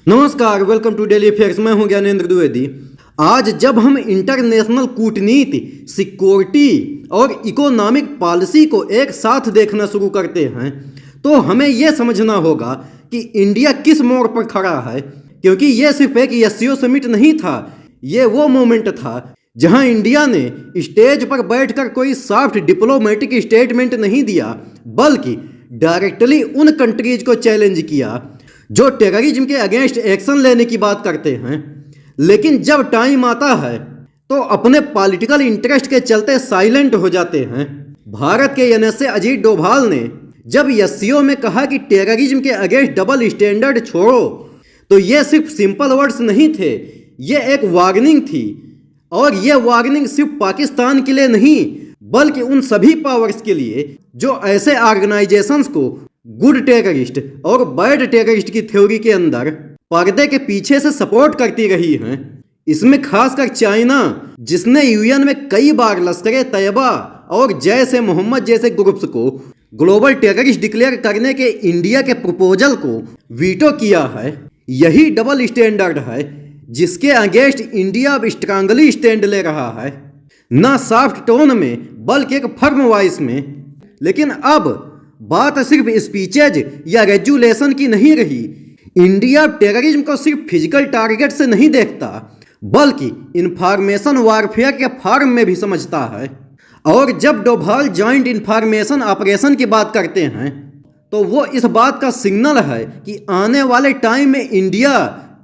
नमस्कार, welcome to daily affairs. मैं हूं ज्ञानेंद्र द्विवेदी। आज जब हम इंटरनेशनल कूटनीति, सिक्योरिटी और इकोनॉमिक पॉलिसी को एक साथ देखना शुरू करते हैं तो हमें यह समझना होगा कि इंडिया किस मोड़ पर खड़ा है। क्योंकि यह सिर्फ एक एससीओ समिट नहीं था, ये वो मोमेंट था जहां इंडिया ने स्टेज पर बैठकर कोई सॉफ्ट डिप्लोमेटिक स्टेटमेंट नहीं दिया, बल्कि डायरेक्टली उन कंट्रीज को चैलेंज किया जो टेररिज्म के अगेंस्ट एक्शन लेने की बात करते हैं, लेकिन जब टाइम आता है तो अपने पॉलिटिकल इंटरेस्ट के चलते साइलेंट हो जाते हैं। भारत के एनएसए अजीत डोभाल ने जब एससीओ में कहा कि टेररिज्म के अगेंस्ट डबल स्टैंडर्ड छोड़ो, तो ये सिर्फ सिंपल वर्ड्स नहीं थे, ये एक वार्निंग थी। और ये वार्निंग सिर्फ पाकिस्तान के लिए नहीं, बल्कि उन सभी पावर्स के लिए जो ऐसे ऑर्गेनाइजेशंस को गुड टेररिस्ट और बैड टेररिस्ट की थ्योरी के अंदर पर्दे के पीछे से सपोर्ट करती रही हैं। इसमें खासकर चाइना, जिसने यूएन में कई बार लश्कर तैयबा और जैश ए मोहम्मद जैसे ग्रुप्स को ग्लोबल टेररिस्ट डिक्लेयर करने के इंडिया के प्रपोजल को वीटो किया है। यही डबल स्टैंडर्ड है जिसके अगेंस्ट इंडिया अब स्ट्रांगली स्टैंड ले रहा है, ना सॉफ्ट टोन में बल्कि एक फर्म वॉइस में। लेकिन अब बात सिर्फ स्पीचेज या रेजुलेशन की नहीं रही। इंडिया टेररिज्म को सिर्फ फिजिकल टारगेट से नहीं देखता, बल्कि इंफॉर्मेशन वारफेयर के फॉर्म में भी समझता है। और जब डोभाल जॉइंट इंफॉर्मेशन ऑपरेशन की बात करते हैं तो वो इस बात का सिग्नल है कि आने वाले टाइम में इंडिया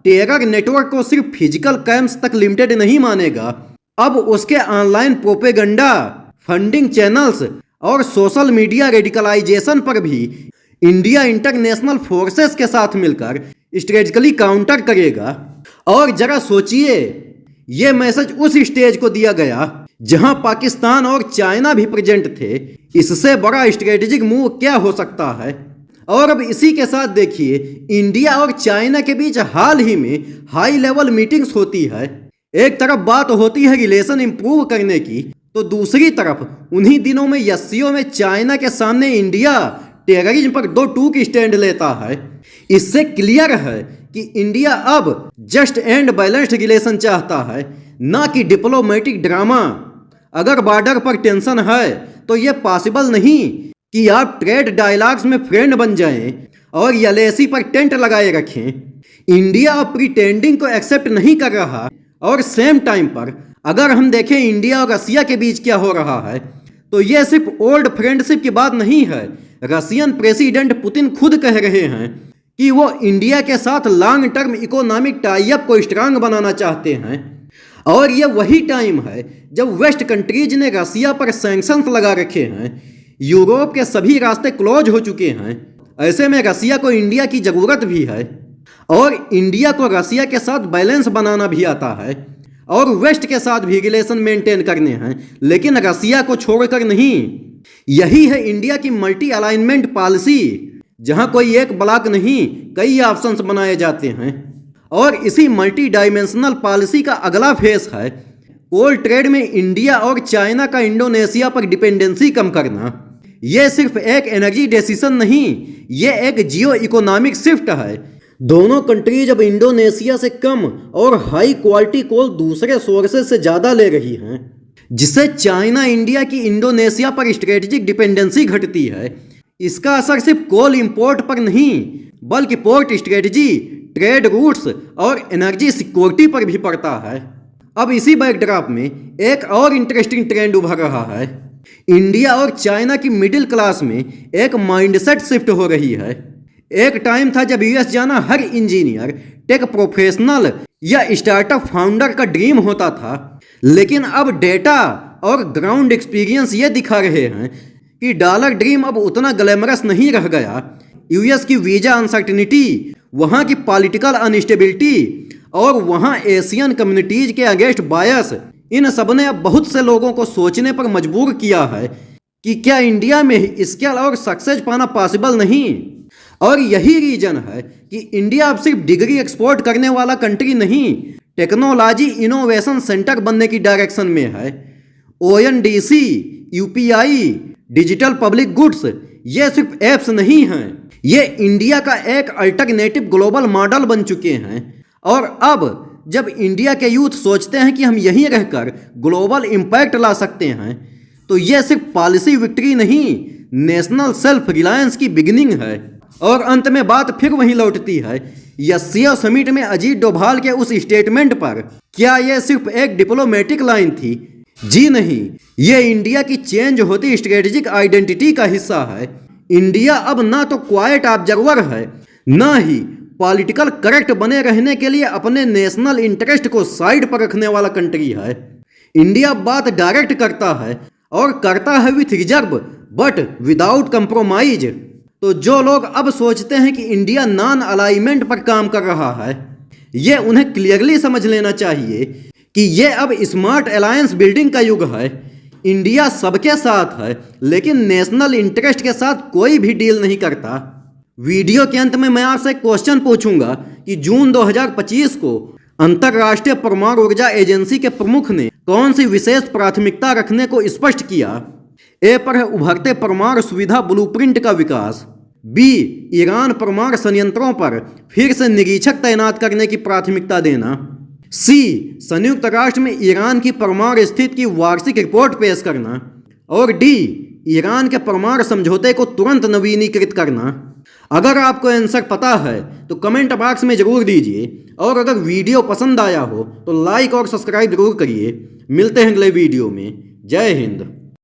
टेरर नेटवर्क को सिर्फ फिजिकल कैंप्स तक लिमिटेड नहीं मानेगा। अब उसके ऑनलाइन प्रोपेगेंडा, फंडिंग चैनल्स और सोशल मीडिया रेडिकलाइजेशन पर भी इंडिया इंटरनेशनल फोर्सेस के साथ मिलकर स्ट्रेटेजिकली काउंटर करेगा। और जरा सोचिए, ये मैसेज उस स्टेज को दिया गया जहां पाकिस्तान और चाइना भी प्रेजेंट थे। इससे बड़ा स्ट्रेटेजिक मूव क्या हो सकता है। और अब इसी के साथ देखिए, इंडिया और चाइना के बीच हाल ही में हाई लेवल मीटिंग्स होती है। एक तरफ बात होती है रिलेशन इंप्रूव करने की, तो दूसरी तरफ उन्हीं दिनों में एससीओ में चाइना के सामने इंडिया टेररिज्म पर दो टूक स्टैंड लेता है। इससे क्लियर है कि इंडिया अब जस्ट एंड बैलेंस्ड रिलेशन चाहता है, ना कि डिप्लोमेटिक ड्रामा। अगर बॉर्डर पर टेंशन है तो यह पॉसिबल नहीं कि आप ट्रेड डायलॉग्स में फ्रेंड बन जाएं और एलएसी पर टेंट लगाए रखें। इंडिया अब प्रिटेंडिंग को एक्सेप्ट नहीं कर रहा। और सेम टाइम पर अगर हम देखें इंडिया और रसिया के बीच क्या हो रहा है, तो यह सिर्फ ओल्ड फ्रेंडशिप की बात नहीं है। रसियन प्रेसिडेंट पुतिन खुद कह रहे हैं कि वो इंडिया के साथ long term economic tie up को स्ट्रांग बनाना चाहते हैं। और यह वही टाइम है जब वेस्ट कंट्रीज ने रसिया पर सैंक्शंस लगा रखे हैं। यूरोप के सभी रास्ते क्लोज हो चुके हैं। ऐसे में रसिया को इंडिया की जरूरत भी है और इंडिया को रसिया के साथ बैलेंस बनाना भी आता है और वेस्ट के साथ भी रिलेशन मेंटेन करने हैं, लेकिन रसिया को छोड़कर नहीं। यही है इंडिया की मल्टी अलाइनमेंट पॉलिसी, जहां कोई एक ब्लॉक नहीं, कई ऑप्शंस बनाए जाते हैं। और इसी मल्टी डायमेंशनल पॉलिसी का अगला फेस है कोल्ड ट्रेड में इंडिया और चाइना का इंडोनेशिया पर डिपेंडेंसी कम करना। यह सिर्फ एक एनर्जी डिसीजन नहीं, यह एक जियो इकोनॉमिक शिफ्ट है। दोनों कंट्रीज अब इंडोनेशिया से कम और हाई क्वालिटी कोल दूसरे सोर्सेज से ज़्यादा ले रही हैं, जिससे चाइना इंडिया की इंडोनेशिया पर स्ट्रेटेजिक डिपेंडेंसी घटती है। इसका असर सिर्फ कोल इंपोर्ट पर नहीं, बल्कि पोर्ट स्ट्रेटजी, ट्रेड रूट्स और एनर्जी सिक्योरिटी पर भी पड़ता है। अब इसी बैकड्रॉप में एक और इंटरेस्टिंग ट्रेंड उभर रहा है। इंडिया और चाइना की मिडिल क्लास में एक माइंडसेट शिफ्ट हो रही है। एक टाइम था जब यूएस जाना हर इंजीनियर, टेक प्रोफेशनल या स्टार्टअप फाउंडर का ड्रीम होता था, लेकिन अब डेटा और ग्राउंड एक्सपीरियंस ये दिखा रहे हैं कि डॉलर ड्रीम अब उतना ग्लैमरस नहीं रह गया। यूएस की वीजा अनसर्टिनिटी, वहाँ की पॉलिटिकल अनस्टेबिलिटी और वहाँ एशियन कम्युनिटीज के अगेंस्ट बायस, इन सब ने अब बहुत से लोगों को सोचने पर मजबूर किया है कि क्या इंडिया में स्केल और सक्सेस पाना पॉसिबल नहीं। और यही रीजन है कि इंडिया अब सिर्फ डिग्री एक्सपोर्ट करने वाला कंट्री नहीं, टेक्नोलॉजी इनोवेशन सेंटर बनने की डायरेक्शन में है। ONDC, UPI, digital public goods, ये सिर्फ एप्स नहीं हैं, ये इंडिया का एक अल्टरनेटिव ग्लोबल मॉडल बन चुके हैं। और अब जब इंडिया के यूथ सोचते हैं कि हम यहीं रहकर ग्लोबल इम्पैक्ट ला सकते हैं, तो ये सिर्फ पॉलिसी विक्ट्री नहीं, नेशनल सेल्फ रिलायंस की बिगिनिंग है। और अंत में बात फिर वहीं लौटती है एससीओ समिट में अजीत डोभाल के उस स्टेटमेंट पर। क्या यह सिर्फ एक डिप्लोमेटिक लाइन थी? जी नहीं, ये इंडिया की चेंज होती स्ट्रेटेजिक आइडेंटिटी का हिस्सा है। इंडिया अब ना तो क्वाइट ऑब्जर्वर है, ना ही पॉलिटिकल करेक्ट बने रहने के लिए अपने नेशनल इंटरेस्ट को साइड पर रखने वाला कंट्री है। इंडिया बात डायरेक्ट करता है और करता है with reserve but without compromise. तो जो लोग अब सोचते हैं कि इंडिया नॉन अलाइनमेंट पर काम कर रहा है, ये उन्हें क्लियरली समझ लेना चाहिए कि ये अब स्मार्ट अलायंस बिल्डिंग का युग है। इंडिया सबके साथ है, लेकिन नेशनल इंटरेस्ट के साथ कोई भी डील नहीं करता। वीडियो के अंत में मैं आपसे एक क्वेश्चन पूछूंगा कि जून 2025 को अंतर्राष्ट्रीय परमाणु ऊर्जा एजेंसी के प्रमुख ने कौन सी विशेष प्राथमिकता रखने को स्पष्ट किया? ए पर है उभरते परमाणु सुविधा ब्लूप्रिंट का विकास, बी ईरान परमाणु संयंत्रों पर फिर से निरीक्षक तैनात करने की प्राथमिकता देना, सी संयुक्त राष्ट्र में ईरान की परमाणु स्थिति की वार्षिक रिपोर्ट पेश करना, और डी ईरान के परमाणु समझौते को तुरंत नवीनीकृत करना। अगर आपको आंसर पता है तो कमेंट बॉक्स में जरूर दीजिए, और अगर वीडियो पसंद आया हो तो लाइक और सब्सक्राइब जरूर करिए। मिलते हैं अगले वीडियो में। जय हिंद।